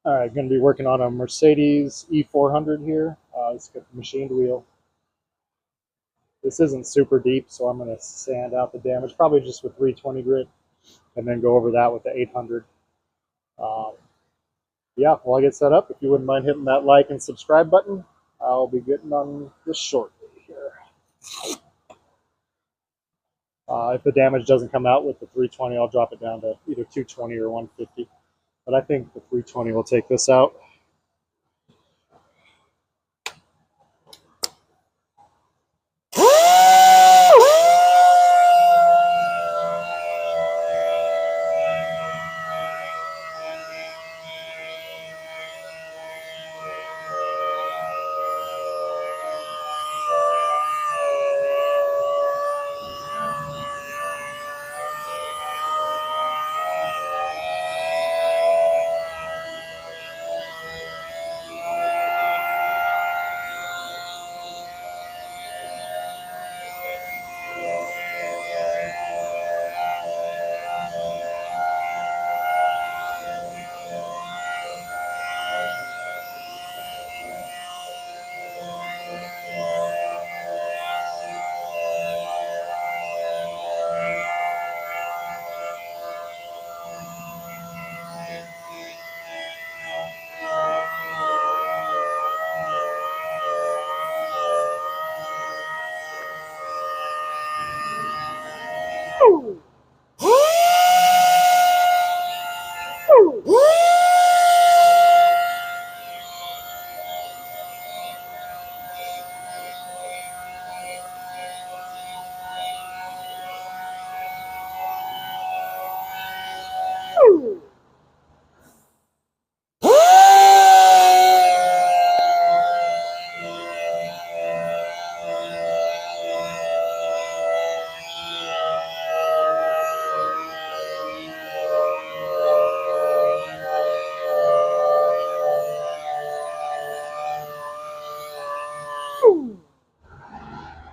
All right, going to be working on a Mercedes E400 here. It's got the machined wheel. This isn't super deep, so I'm going to sand out the damage, probably just with 320 grit, and then go over that with the 800. Yeah, while I get set up, if you wouldn't mind hitting that like and subscribe button, I'll be getting on this shortly here. If the damage doesn't come out with the 320, I'll drop it down to either 220 or 150. But I think the 320 will take this out.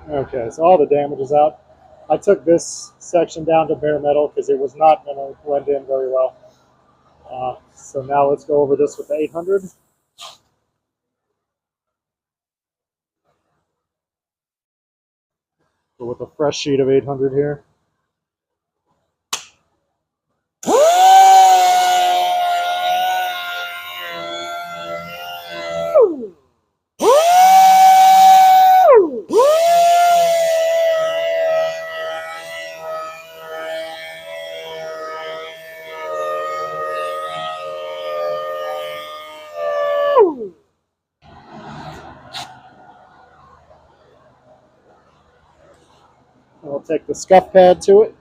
Okay, so all the damage is out. I took this section down to bare metal because it was not going to blend in very well. So now let's go over this with the 800. So with a fresh sheet of 800 here. And we'll take the scuff pad to it.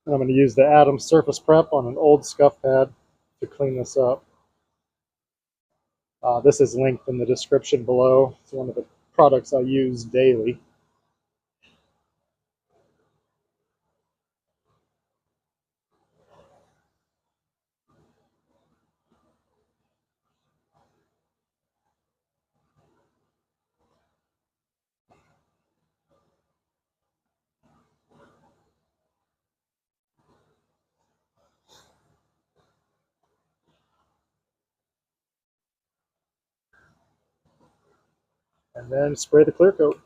And I'm going to use the Atom Surface Prep on an old scuff pad to clean this up. This is linked in the description below. It's one of the products I use daily. And then spray the clear coat.